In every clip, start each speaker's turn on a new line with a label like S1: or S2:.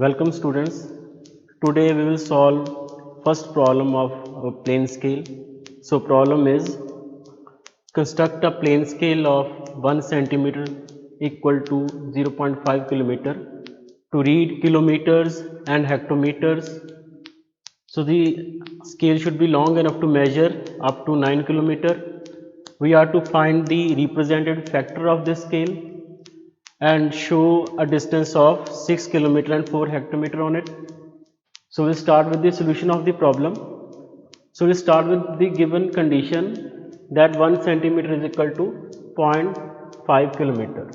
S1: Welcome students. Today we will solve first problem of a plane scale. So problem is construct a plane scale of 1 centimeter equal to 0.5 kilometer to read kilometers and hectometers. So the scale should be long enough to measure up to 9 kilometer. We are to find the represented factor of this scale and show a distance of 6 kilometer and 4 hectometer on it. So we'll start with the solution of the problem. So we'll start with the given condition that 1 centimeter is equal to 0.5 kilometer.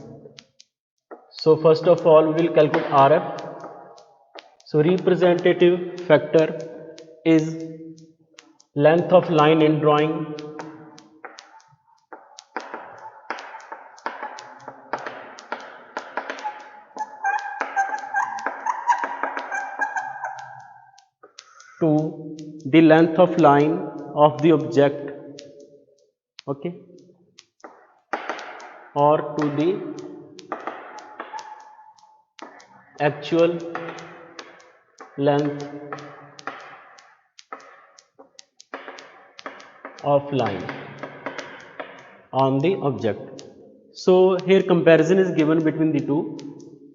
S1: So first of all we will calculate RF. So representative factor is length of line in drawing to the length of line of the object, okay, or to the actual length of line on the object. So here comparison is given between the two.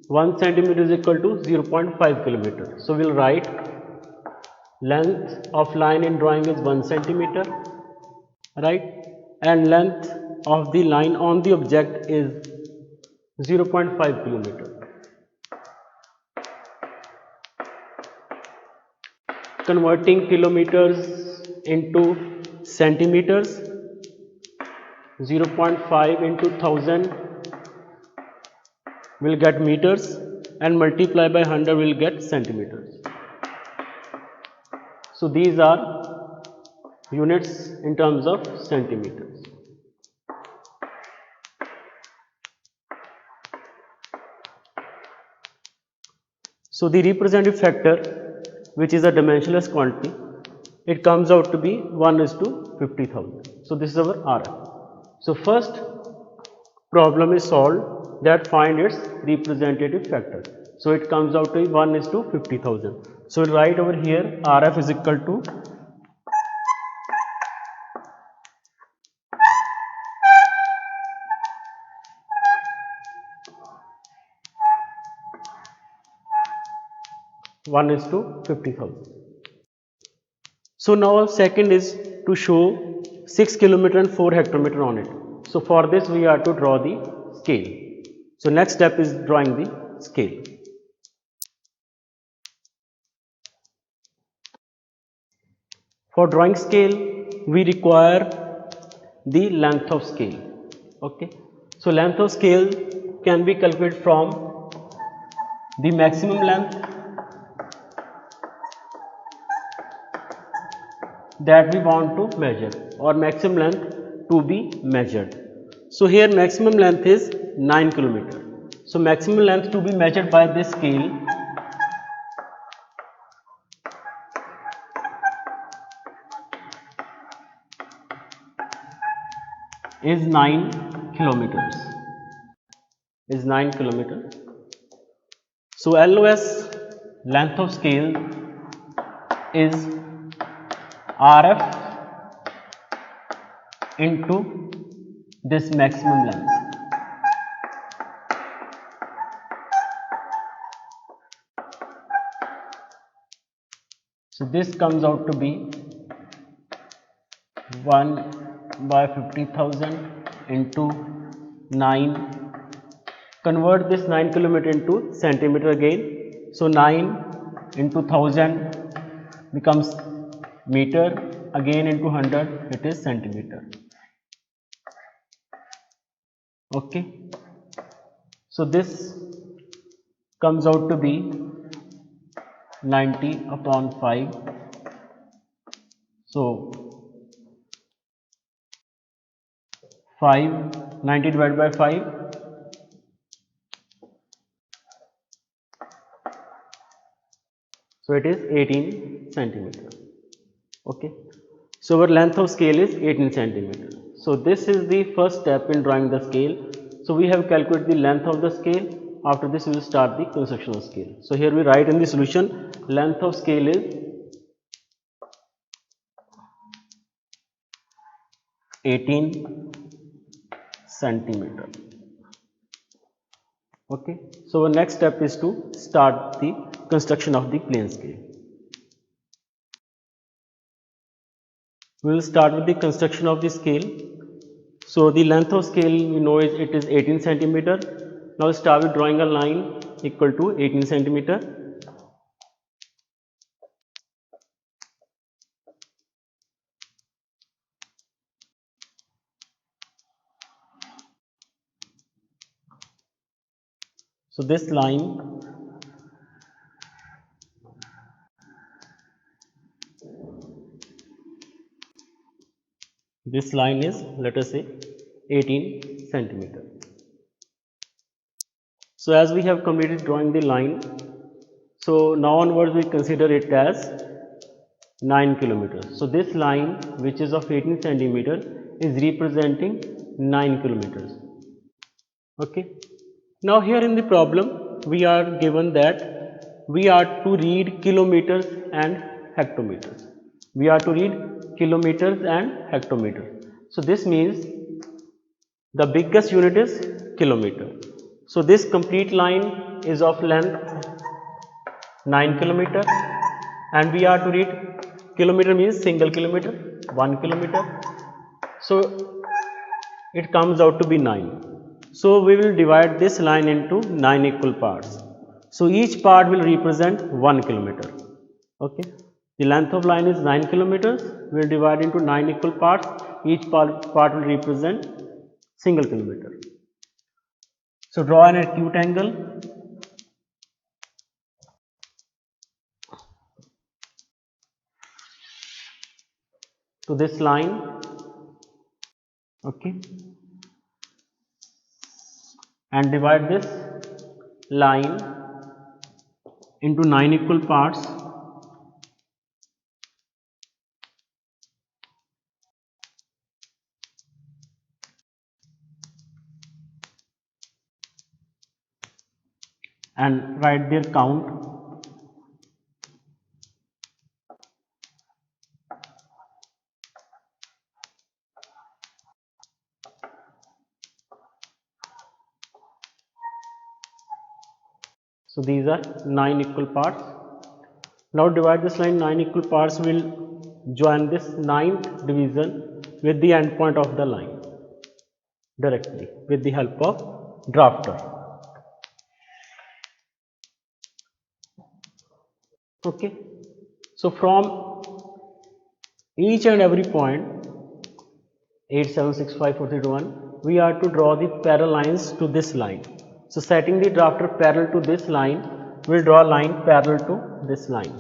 S1: 1 centimeter is equal to 0.5 kilometer. So we'll write length of line in drawing is 1 centimeter, right, and length of the line on the object is 0.5 kilometer. Converting kilometers into centimeters, 0.5 into 1000 will get meters and multiply by 100 will get centimeters. So these are units in terms of centimeters. So the representative factor, which is a dimensionless quantity, it comes out to be 1:50,000. So this is our RF. So first problem is solved that find its representative factor. So it comes out to be 1:50,000. So we'll write over here RF is equal to 1:50,000. So now second is to show 6 kilometer and 4 hectometer on it. So for this we are to draw the scale. So next step is drawing the scale. For drawing scale we require the length of scale. Okay. So length of scale can be calculated from the maximum length that we want to measure or maximum length to be measured. So here maximum length is 9 kilometer. So maximum length to be measured by this scale is 9 kilometers. Is 9 kilometer. So LOS length of scale is RF into this maximum length. So this comes out to be 1/50,000 into 9. Convert this 9 kilometer into centimeter again. So 9 into 1000 becomes meter, again into 100 it is centimeter. Okay. So this comes out to be 90/5. So 90 divided by 5, so it is 18 centimeter. Okay. So our length of scale is 18 centimeter. So this is the first step in drawing the scale. So we have calculated the length of the scale After this we will start the construction of scale. So here we write in the solution, length of scale is 18 centimeter. Okay, so our next step is to start the construction of the plane scale. We will start with the construction of the scale. So the length of scale we know is it is 18 centimeter. Now start with drawing a line equal to 18 centimeter. So this line is, let us say, 18 centimeter. So as we have completed drawing the line, so now onwards we consider it as 9 kilometers. So this line which is of 18 centimeter is representing 9 kilometers. Okay. Now here in the problem we are given that we are to read kilometers and hectometers. We are to read kilometers and hectometers. So this means the biggest unit is kilometer. So this complete line is of length 9 kilometer and we are to read kilometer means single kilometer, 1 kilometer. So it comes out to be 9. So we will divide this line into 9 equal parts. So each part will represent 1 kilometer. Okay. The length of line is 9 kilometers. We will divide into 9 equal parts. Each part will represent single kilometer. So draw an acute angle. To this line. Okay. And divide this line into 9 equal parts. And write their count. So these are 9 equal parts. Now divide this line 9 equal parts. We will join this 9th division with the end point of the line directly with the help of drafter. Okay. So from each and every point 8, 7, 6, 5, 4, 3, 2, 1 we are to draw the parallel lines to this line. So setting the drafter parallel to this line, we will draw a line parallel to this line.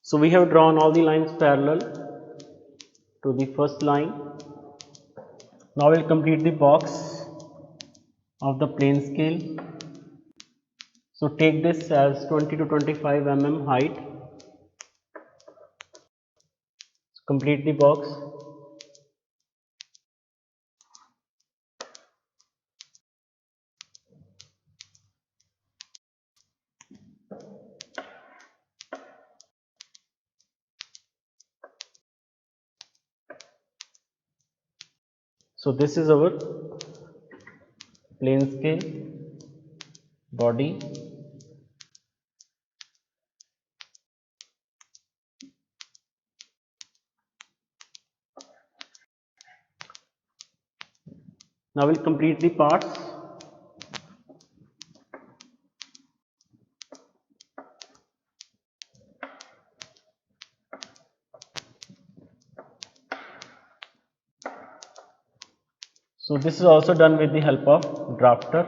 S1: So we have drawn all the lines parallel to the first line. Now we will complete the box of the plane scale. So take this as 20 to 25 mm height. Complete the box. So this is our plane scale body. Now we'll complete the parts. So this is also done with the help of drafter.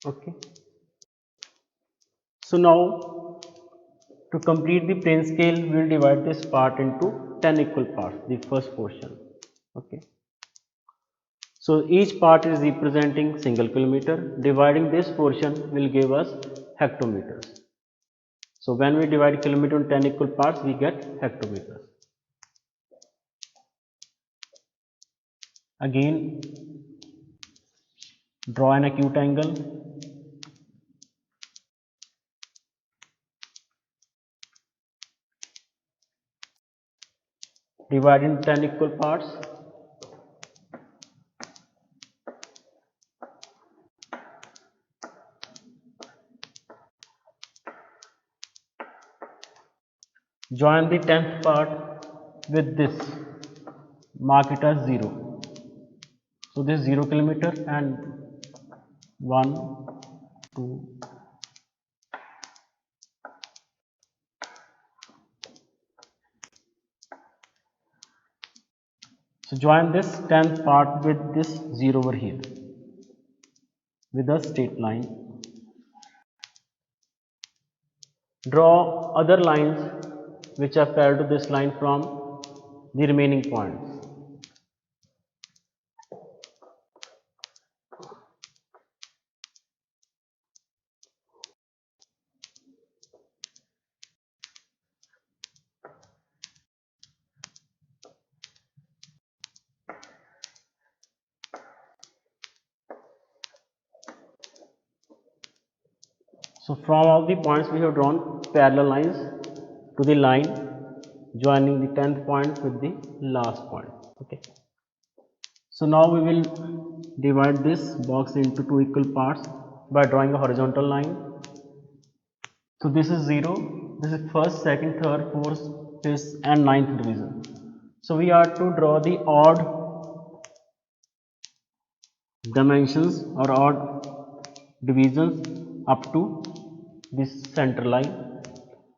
S1: Okay. So now to complete the plane scale, we will divide this part into 10 equal parts, the first portion. Okay. So each part is representing single kilometer. Dividing this portion will give us hectometers. So when we divide kilometer into 10 equal parts, we get hectometers. Again, draw an acute angle. Divide into 10 equal parts. Join the 10th part with this, mark it as 0. So this 0 kilometer and 1, 2. So join this 10th part with this 0 over here with a straight line. Draw other lines which are parallel to this line from the remaining points. So from all the points we have drawn parallel lines to the line joining the 10th point with the last point. Okay. So now we will divide this box into 2 equal parts by drawing a horizontal line. So this is 0, this is first, second, third, fourth, fifth and ninth division. So we are to draw the odd dimensions or odd divisions up to this center line.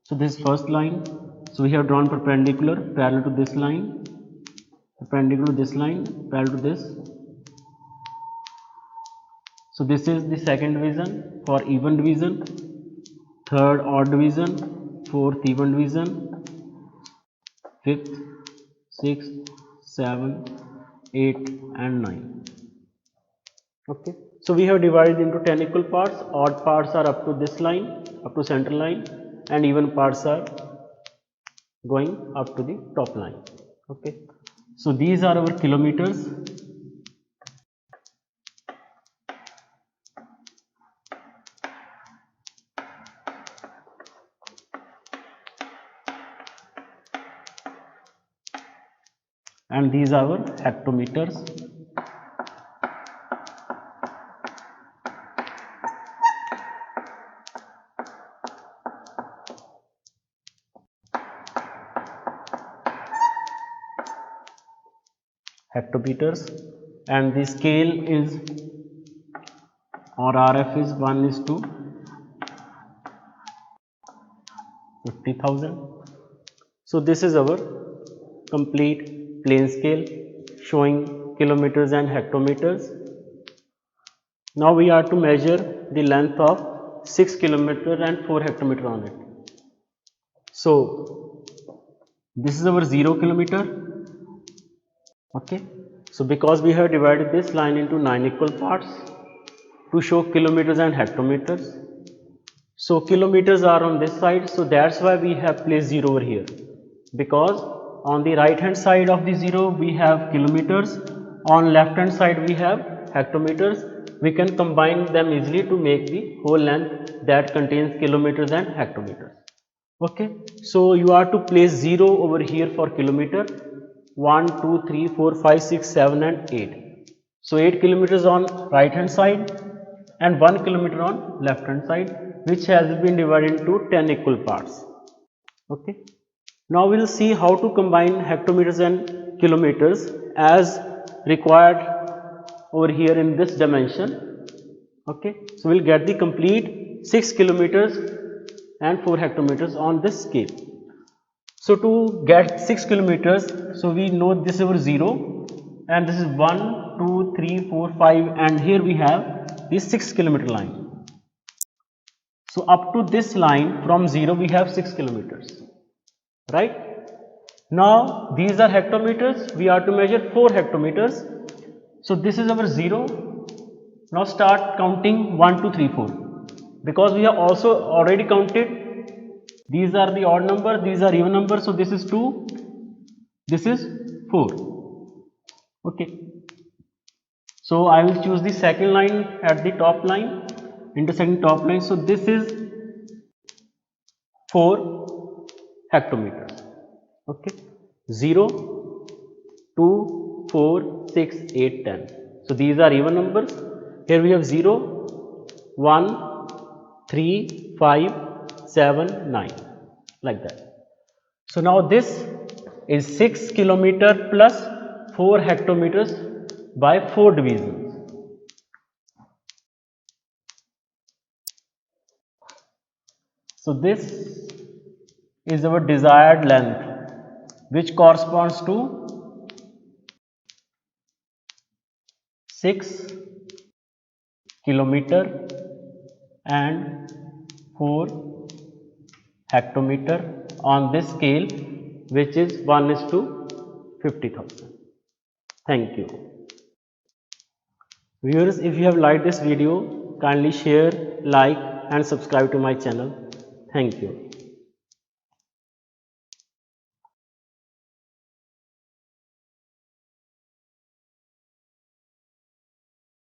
S1: So this first line, so we have drawn perpendicular parallel to this line, perpendicular to this line, parallel to this. So this is the second division for even division, third odd division, fourth even division, fifth, sixth, 7, 8 and 9. Okay. So we have divided into 10 equal parts. Odd parts are up to this line, up to center line, and even parts are going up to the top line. Okay. So these are our kilometers. And these are our hectometers. Hectometers, and the scale is or RF is 1:50,000. So this is our complete plane scale showing kilometers and hectometers. Now we are to measure the length of 6 kilometer and 4 hectometer on it. So this is our 0 kilometer. Okay. So because we have divided this line into 9 equal parts to show kilometers and hectometers. So kilometers are on this side, so that's why we have placed 0 over here, because on the right hand side of the 0 we have kilometers, on left hand side we have hectometers. We can combine them easily to make the whole length that contains kilometers and hectometers. Okay, so you are to place 0 over here for kilometer, 1, 2, 3, 4, 5, 6, 7 and 8. So 8 kilometers on right hand side and 1 kilometer on left hand side, which has been divided into 10 equal parts. Okay. Now we will see how to combine hectometers and kilometers as required over here in this dimension. Okay. So we will get the complete 6 kilometers and 4 hectometers on this scale. So to get 6 kilometers, so we know this is our 0 and this is 1, 2, 3, 4, 5 and here we have this 6 kilometer line. So up to this line from 0 we have 6 kilometers, right? Now these are hectometers. We are to measure 4 hectometers. So this is our 0. Now start counting 1, 2, 3, 4. Because we have also already counted. These are the odd numbers, these are even numbers. So this is 2, this is 4. Okay. So I will choose the second line at the top line, intersecting top line. So this is 4 hectometers. Okay. 0, 2, 4, 6, 8, 10. So these are even numbers. Here we have 0, 1, 3, 5, 7, 9, like that. So now this is 6 kilometer plus 4 hectometers by 4 divisions. So this is our desired length, which corresponds to 6 kilometer and 4 hectometer on this scale, which is 1 is to 50,000. Thank you. Viewers, if you have liked this video, kindly share, like and subscribe to my channel. Thank you.